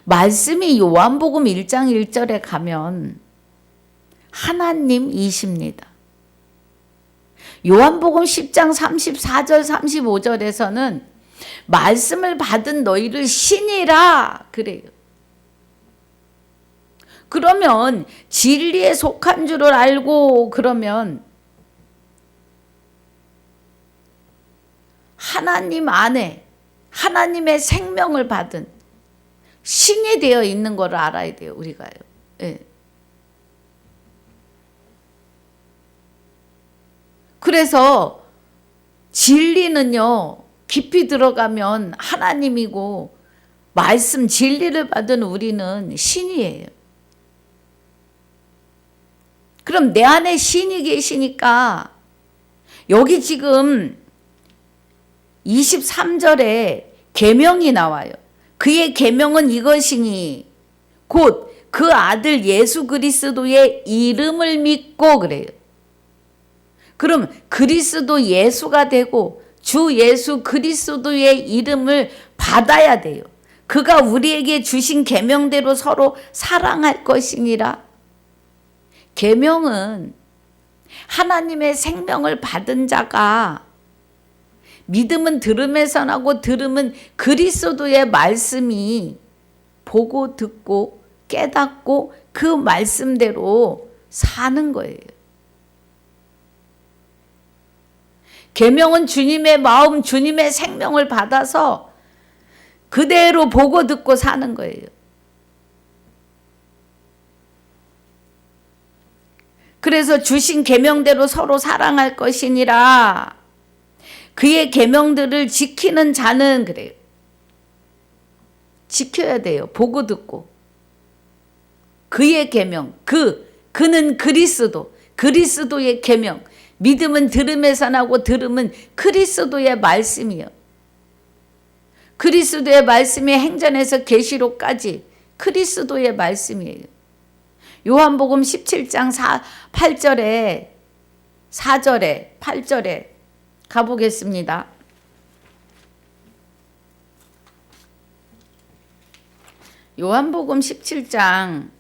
말씀이 요한복음 1장 1절에 가면 하나님이십니다. 요한복음 10장 34절 35절에서는 말씀을 받은 너희를 신이라 그래요. 그러면 진리에 속한 줄을 알고 그러면 하나님 안에 하나님의 생명을 받은 신이 되어 있는 것을 알아야 돼요. 우리가요. 예. 그래서 진리는요. 깊이 들어가면 하나님이고 말씀 진리를 받은 우리는 신이에요. 그럼 내 안에 신이 계시니까 여기 지금 23절에 계명이 나와요. 그의 계명은 이것이니 곧 그 아들 예수 그리스도의 이름을 믿고 그래요. 그럼 그리스도 예수가 되고 주 예수 그리스도의 이름을 받아야 돼요. 그가 우리에게 주신 계명대로 서로 사랑할 것이니라. 계명은 하나님의 생명을 받은 자가 믿음은 들음에서 나고 들음은 그리스도의 말씀이 보고 듣고 깨닫고 그 말씀대로 사는 거예요. 계명은 주님의 마음, 주님의 생명을 받아서 그대로 보고 듣고 사는 거예요. 그래서 주신 계명대로 서로 사랑할 것이니라. 그의 계명들을 지키는 자는 그래요. 지켜야 돼요. 보고 듣고. 그의 계명, 그는 그리스도, 그리스도의 계명. 믿음은 들음에서 나고 들음은 그리스도의 말씀이요. 그리스도의 말씀이 행전에서 계시록까지 그리스도의 말씀이에요. 요한복음 17장 8절에 4절에 8절에 가보겠습니다. 요한복음 17장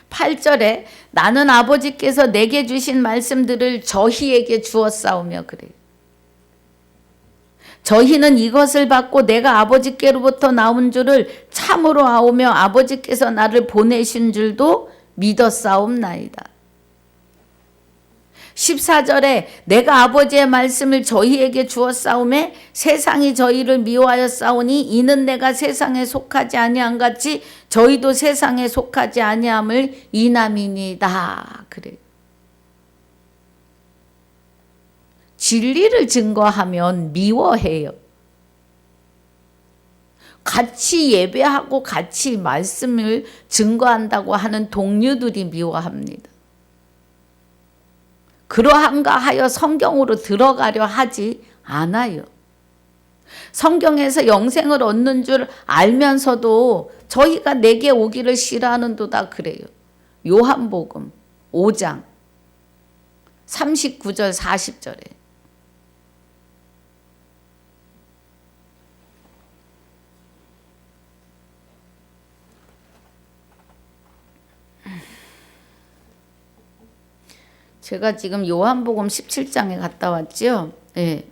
8절에 나는 아버지께서 내게 주신 말씀들을 저희에게 주었사오며 그래요. 저희는 이것을 받고 내가 아버지께로부터 나온 줄을 참으로 아오며 아버지께서 나를 보내신 줄도 믿었사옵나이다. 14절에 내가 아버지의 말씀을 저희에게 주었사오매 세상이 저희를 미워하였사오니 이는 내가 세상에 속하지 아니한 같이 저희도 세상에 속하지 아니함을 이남이니이다. 그래. 진리를 증거하면 미워해요. 같이 예배하고 같이 말씀을 증거한다고 하는 동료들이 미워합니다. 그러한가 하여 성경으로 들어가려 하지 않아요. 성경에서 영생을 얻는 줄 알면서도 저희가 내게 오기를 싫어하는도다 그래요. 요한복음 5장 39절 40절에 제가 지금 요한복음 17장에 갔다 왔죠. 예.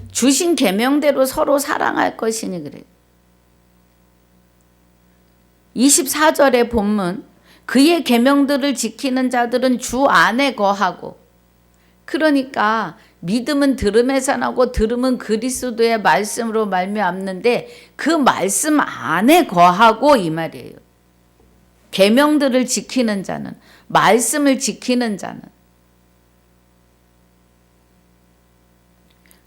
주신 계명대로 서로 사랑할 것이니 그래요. 24절의 본문 그의 계명들을 지키는 자들은 주 안에 거하고 그러니까 믿음은 들음에서 나고 들음은 그리스도의 말씀으로 말미암는데 그 말씀 안에 거하고 이 말이에요. 계명들을 지키는 자는 말씀을 지키는 자는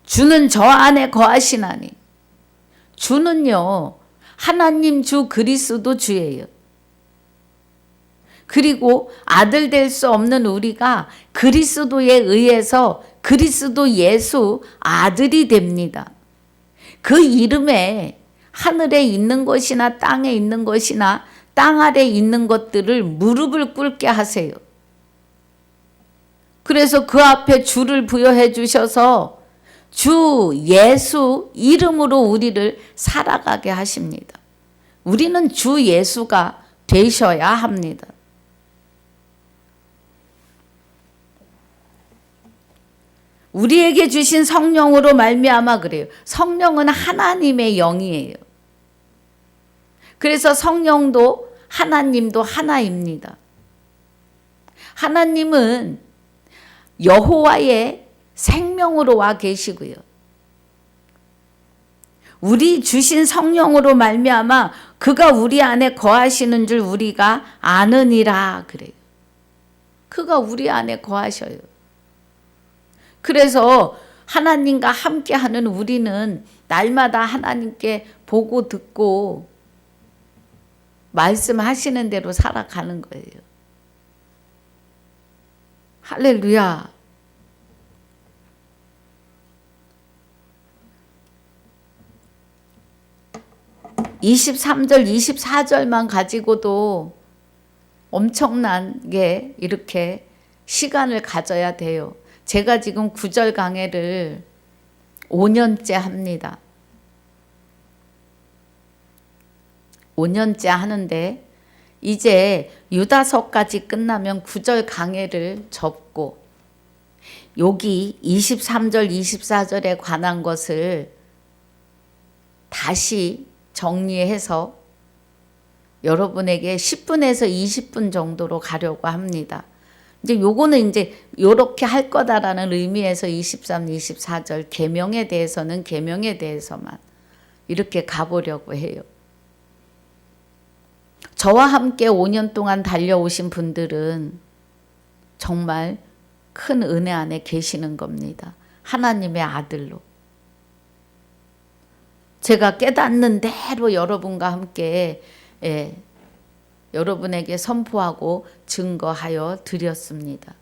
주는 저 안에 거하시나니 주는요 하나님 주 그리스도 주예요. 그리고 아들 될 수 없는 우리가 그리스도에 의해서 그리스도 예수 아들이 됩니다. 그 이름에 하늘에 있는 것이나 땅에 있는 것이나 땅 아래 있는 것들을 무릎을 꿇게 하세요. 그래서 그 앞에 주를 부여해 주셔서 주 예수 이름으로 우리를 살아가게 하십니다. 우리는 주 예수가 되셔야 합니다. 우리에게 주신 성령으로 말미암아 그래요. 성령은 하나님의 영이에요. 그래서 성령도 하나님도 하나입니다. 하나님은 여호와의 생명으로 와 계시고요. 우리 주신 성령으로 말미암아 그가 우리 안에 거하시는 줄 우리가 아느니라 그래요. 그가 우리 안에 거하셔요. 그래서 하나님과 함께하는 우리는 날마다 하나님께 보고 듣고 말씀하시는 대로 살아가는 거예요. 할렐루야. (23절) (24절만) 가지고도 엄청나게 이렇게 시간을 가져야 돼요. 제가 지금 9절 강해를 5년째 합니다. 5년째 하는데 이제 유다서까지 끝나면 9절 강해를 접고 여기 23절 24절에 관한 것을 다시 정리해서 여러분에게 10분에서 20분 정도로 가려고 합니다. 이제 요거는 이제 요렇게 할 거다라는 의미에서 23, 24절 계명에 대해서는 계명에 대해서만 이렇게 가보려고 해요. 저와 함께 5년 동안 달려오신 분들은 정말 큰 은혜 안에 계시는 겁니다. 하나님의 아들로. 제가 깨닫는 대로 여러분과 함께 여러분에게 선포하고 증거하여 드렸습니다.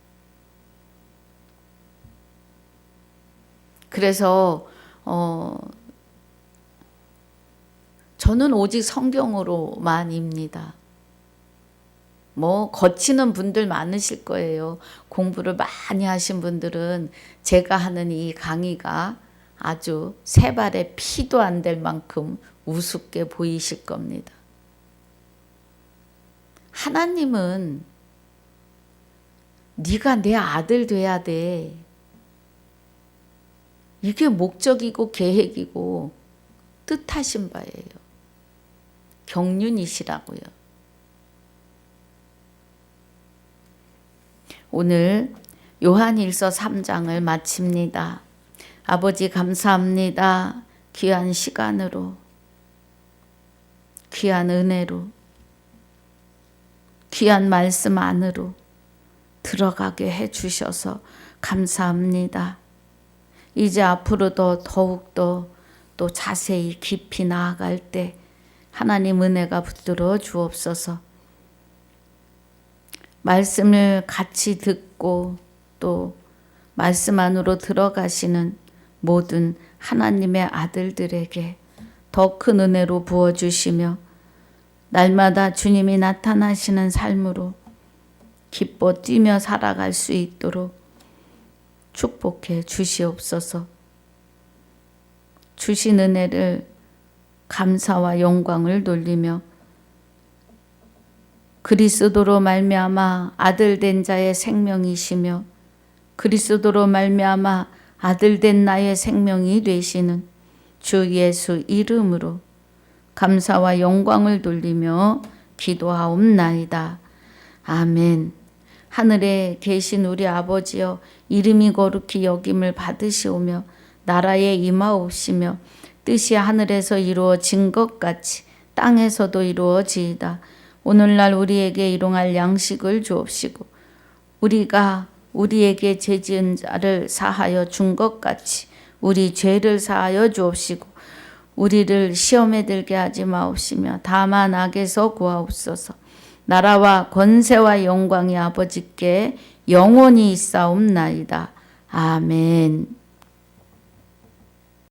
그래서 저는 오직 성경으로만입니다. 거치는 분들 많으실 거예요. 공부를 많이 하신 분들은 제가 하는 이 강의가 아주 세 발의 피도 안 될 만큼 우습게 보이실 겁니다. 하나님은 네가 내 아들 돼야 돼. 이게 목적이고 계획이고 뜻하신 바예요. 경륜이시라고요. 오늘 요한일서 3장을 마칩니다. 아버지 감사합니다. 귀한 시간으로, 귀한 은혜로, 귀한 말씀 안으로 들어가게 해주셔서 감사합니다. 이제 앞으로도 더욱더 또 자세히 깊이 나아갈 때 하나님 은혜가 붙들어 주옵소서. 말씀을 같이 듣고 또 말씀 안으로 들어가시는 모든 하나님의 아들들에게 더 큰 은혜로 부어주시며 날마다 주님이 나타나시는 삶으로 기뻐 뛰며 살아갈 수 있도록 축복해 주시옵소서. 주신 은혜를 감사와 영광을 돌리며 그리스도로 말미암아 아들 된 자의 생명이시며 그리스도로 말미암아 아들 된 나의 생명이 되시는 주 예수 이름으로 감사와 영광을 돌리며 기도하옵나이다. 아멘. 하늘에 계신 우리 아버지여, 이름이 거룩히 여김을 받으시오며 나라에 임하옵시며 뜻이 하늘에서 이루어진 것 같이 땅에서도 이루어지이다. 오늘날 우리에게 일용할 양식을 주옵시고 우리가 우리에게 죄 지은 자를 사하여 준 것 같이 우리 죄를 사하여 주옵시고 우리를 시험에 들게 하지 마옵시며 다만 악에서 구하옵소서. 나라와 권세와 영광이 아버지께 영원히 있사옵나이다. 아멘.